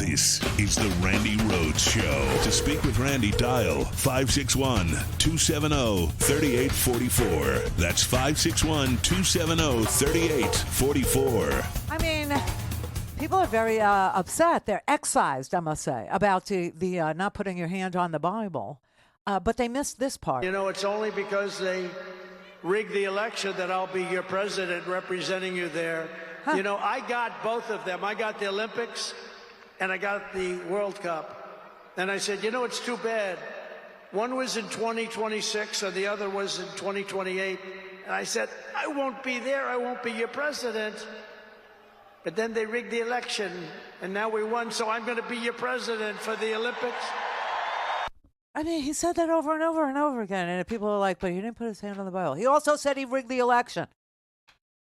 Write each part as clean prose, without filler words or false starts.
This is the Randi Rhodes Show. To speak with Randi, dial 561-270-3844. That's 561-270-3844. I mean, people are very upset. They're excised, I must say, about the not putting your hand on the Bible. But they missed this part. You know, it's only because they rigged the election that I'll be your president representing you there. Huh. You know, I got both of them. I got the Olympics and I got the World Cup. And I said, you know, it's too bad. One was in 2026 and the other was in 2028. And I said, I won't be there. I won't be your president. But then they rigged the election and now we won. So I'm going to be your president for the Olympics. I mean, he said that over and over and over again. And people are like, but he didn't put his hand on the Bible. He also said he rigged the election.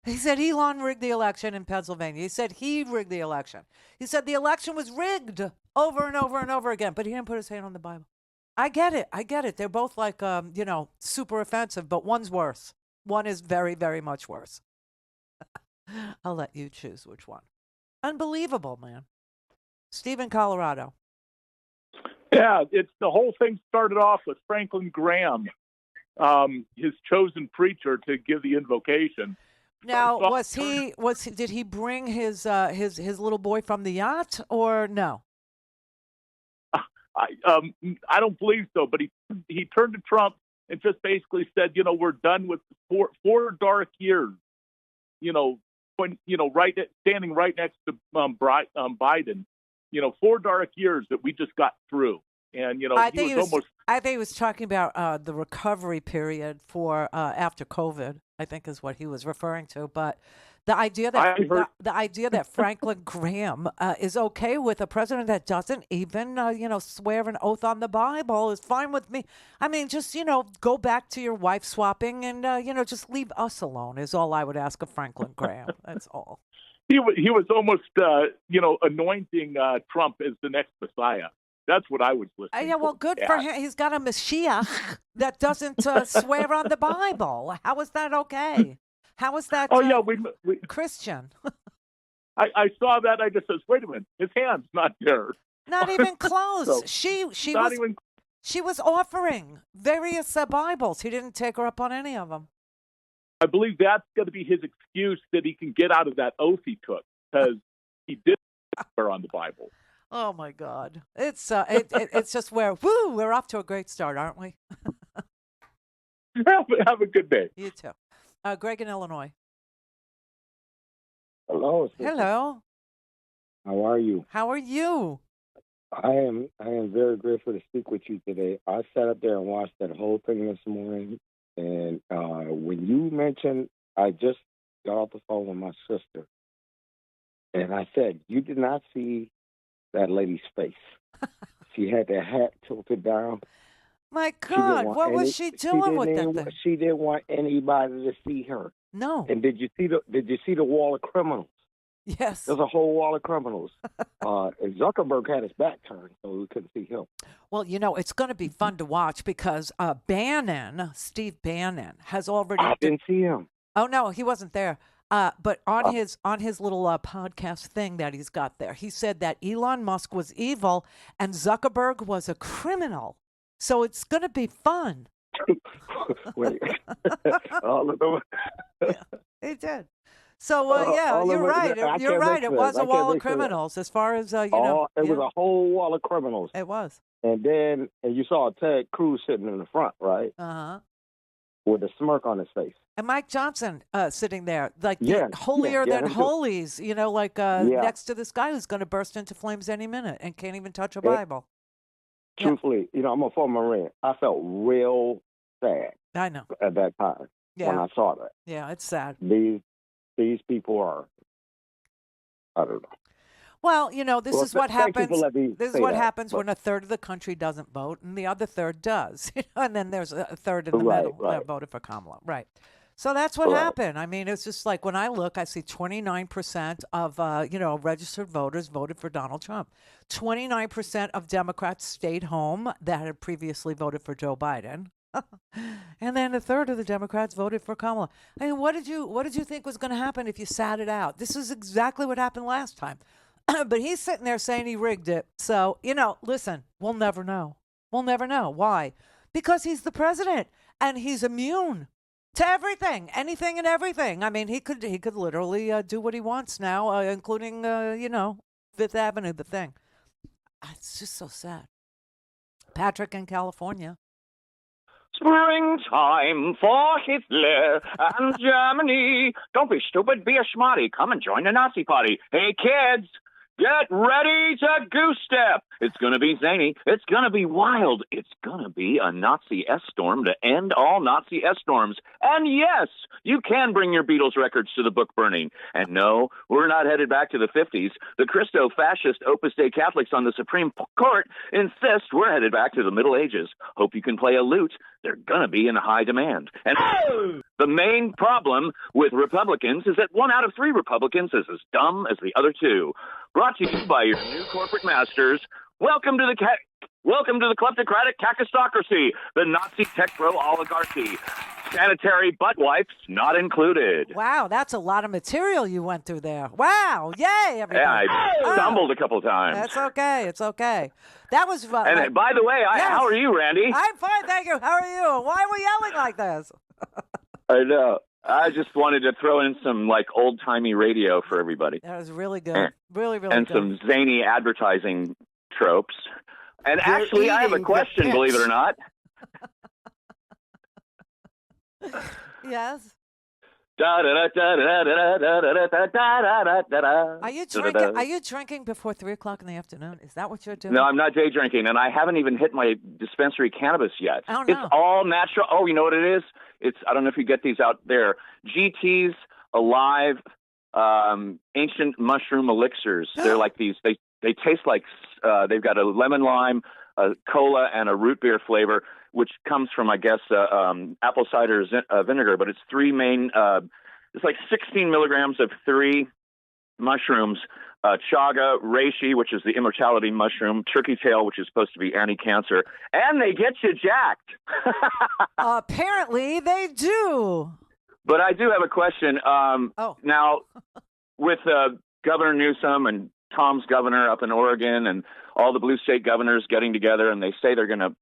He said Elon rigged the election in Pennsylvania. He said he rigged the election. He said the election was rigged over and over and over again, but he didn't put his hand on the Bible. I get it. They're both like, super offensive, but one's worse. One is very, very much worse. I'll let you choose which one. Unbelievable, man. Steve in Colorado. Yeah, the whole thing started off with Franklin Graham, his chosen preacher to give the invocation. Now, did he bring his little boy from the yacht or no? I don't believe so, but he turned to Trump and just basically said, you know, we're done with four dark years. You know, when standing right next to Biden, you know, 4 dark years that we just got through. And, you know, I think he was talking about the recovery period for after COVID, I think is what he was referring to. But the idea that Franklin Graham is okay with a president that doesn't even, swear an oath on the Bible is fine with me. I mean, just, go back to your wife swapping and, just leave us alone is all I would ask of Franklin Graham. That's all. He was almost, anointing Trump as the next Messiah. That's what I was listening Yeah, well, good for him. He's got a Mashiach that doesn't swear on the Bible. How is that okay? How is that we Christian? I saw that. I just said, wait a minute. His hand's not there. Not even close. So, she was offering various Bibles. He didn't take her up on any of them. I believe that's going to be his excuse that he can get out of that oath he took because he did swear on the Bible. Oh my God! It's just we're off to a great start, aren't we? Have a good day. You too. Greg in Illinois. Hello. Sister. Hello. How are you? How are you? I am very grateful to speak with you today. I sat up there and watched that whole thing this morning, and when you mentioned, I just got off the phone with my sister, and I said, you did not see that lady's face. She had that hat tilted down. My God, what was she doing with that thing? She didn't want anybody to see her. No. And did you see the wall of criminals? Yes. There's a whole wall of criminals. And Zuckerberg had his back turned, so we couldn't see him. Well, it's going to be fun to watch because Steve Bannon, has already. I didn't see him. Oh no, he wasn't there. But on his little podcast thing that he's got there, he said that Elon Musk was evil and Zuckerberg was a criminal. So it's going to be fun. Wait. All of them. Yeah, he did. So, you're right. You're right. It was a wall of criminals as far as, It was a whole wall of criminals. It was. And you saw Ted Cruz sitting in the front, right? Uh-huh. With a smirk on his face. And Mike Johnson sitting there, like holier than holies, next to this guy who's going to burst into flames any minute and can't even touch a Bible. Truthfully, I'm a former Marine. I felt real sad. I know. At that time when I saw that. Yeah, it's sad. These people are, I don't know. Well, this is what happens. This is what happens when a a third of the country doesn't vote and the other third does. And then there's a third in the middle that voted for Kamala. Right. So that's what happened. I mean, it's just like when I look, I see 29% of, registered voters voted for Donald Trump. 29% of Democrats stayed home that had previously voted for Joe Biden. And then a third of the Democrats voted for Kamala. I mean, what did you think was going to happen if you sat it out? This is exactly what happened last time. but he's sitting there saying he rigged it. So, listen, we'll never know. We'll never know. Why? Because he's the president and he's immune to everything, anything and everything. I mean, he could literally do what he wants now, including, Fifth Avenue, the thing. It's just so sad. Patrick in California. Springtime for Hitler and Germany. Don't be stupid, be a smarty. Come and join the Nazi party. Hey, kids, get ready to goose step. It's going to be zany. It's going to be wild. It's going to be a Nazi S-storm to end all Nazi S-storms. And yes, you can bring your Beatles records to the book burning. And no, we're not headed back to the 50s. The Christo-fascist Opus Dei Catholics on the Supreme Court insist we're headed back to the Middle Ages. Hope you can play a lute. They're going to be in high demand. And the main problem with Republicans is that 1 out of 3 Republicans is as dumb as the other 2. Brought to you by your new corporate masters. Welcome to the kleptocratic kakistocracy, the Nazi tech bro oligarchy. Sanitary butt wipes not included. Wow, that's a lot of material you went through there. Wow, yay, everybody. Yeah, I stumbled a couple times. That's okay, it's okay. That was and by the way, yes. How are you, Randy? I'm fine, thank you. How are you? Why are we yelling like this? I know. I just wanted to throw in some old-timey radio for everybody. That was really good. Really good. And some zany advertising tropes. And actually, I have a question, believe it or not. Yes. Are you drinking before 3:00 in the afternoon? Is that what you're doing? No, I'm not day drinking, and I haven't even hit my dispensary cannabis yet. Oh, no. It's all natural. Oh, you know what it is? I don't know if you get these out there. GT's Alive ancient mushroom elixirs. They're like these. They taste like they've got a lemon lime, a cola, and a root beer flavor, which comes from, I guess, apple cider vinegar. But it's 3 main. It's like 16 milligrams of 3 mushrooms: chaga, reishi, which is the immortality mushroom; turkey tail, which is supposed to be anti-cancer, and they get you jacked. Apparently, they do. But I do have a question. Now, with Governor Newsom and Tom's governor up in Oregon and all the blue state governors getting together, and they say they're going to,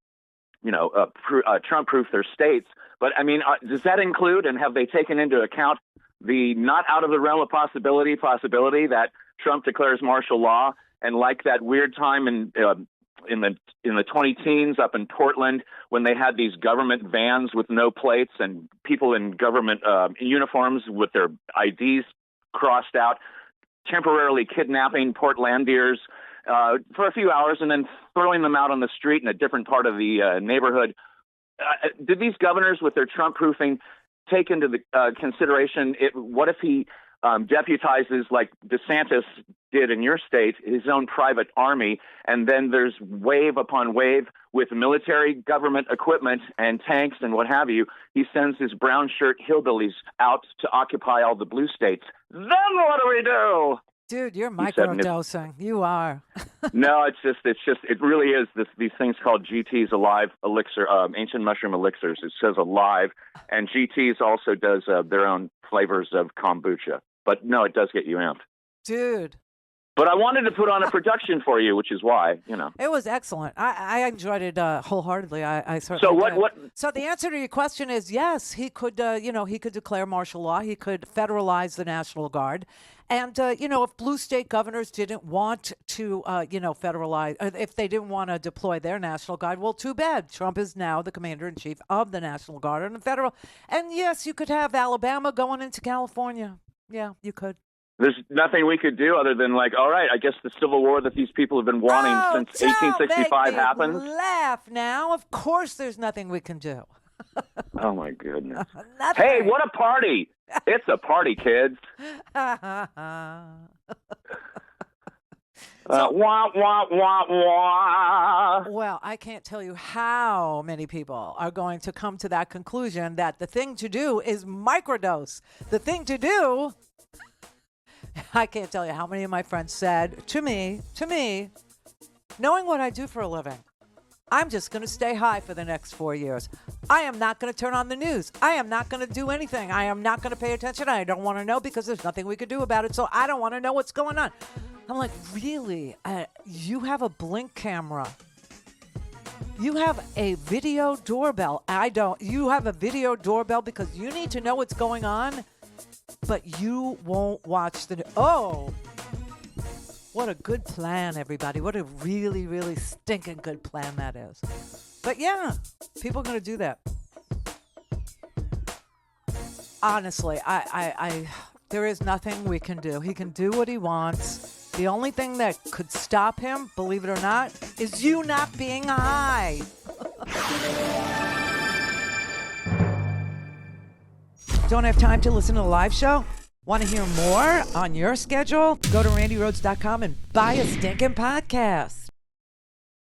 Trump-proof their states. But, I mean, does that include, and have they taken into account the not out of the realm of possibility that Trump declares martial law, and like that weird time in the 20-teens up in Portland when they had these government vans with no plates and people in government uniforms with their IDs crossed out, temporarily kidnapping Portlandiers for a few hours and then throwing them out on the street in a different part of the neighborhood. Did these governors with their Trump-proofing take into the consideration what if he deputizes, like DeSantis did in your state, his own private army, and then there's wave upon wave with military government equipment and tanks and what have you. He sends his brown shirt hillbillies out to occupy all the blue states. Then what do we do? Dude, you're microdosing. You are. No, it really is these things called GT's Alive elixir, ancient mushroom elixirs. It says Alive, and GT's also does their own flavors of kombucha. But no, it does get you amped. Dude. But I wanted to put on a production for you, which is why, It was excellent. I enjoyed it wholeheartely. I certainly did. So the answer to your question is yes, he could, he could declare martial law. He could federalize the National Guard. And, if blue state governors didn't want to, federalize, if they didn't want to deploy their National Guard, well, too bad. Trump is now the commander-in-chief of the National Guard and the federal. And, yes, you could have Alabama going into California. Yeah, you could. There's nothing we could do other than all right, I guess the Civil War that these people have been wanting since 1865 happened. Laugh now. Of course there's nothing we can do. Oh, my goodness. Hey, what a party. It's a party, kids. Wah, wah, wah, wah. Well, I can't tell you how many people are going to come to that conclusion that the thing to do is microdose. The thing to do... I can't tell you how many of my friends said to me, knowing what I do for a living, I'm just going to stay high for the next 4 years. I am not going to turn on the news. I am not going to do anything. I am not going to pay attention. I don't want to know because there's nothing we could do about it. So I don't want to know what's going on. I'm like, really? You have a Blink camera. You have a video doorbell. I don't. You have a video doorbell because you need to know what's going on, but you won't watch the. Oh, what a good plan, everybody. What a really, really stinking good plan that is. But yeah, people are going to do that. Honestly, there is nothing we can do. He can do what he wants. The only thing that could stop him, believe it or not, is you not being high. Don't have time to listen to the live show? Want to hear more on your schedule? Go to randyrhodes.com and buy a stinking podcast.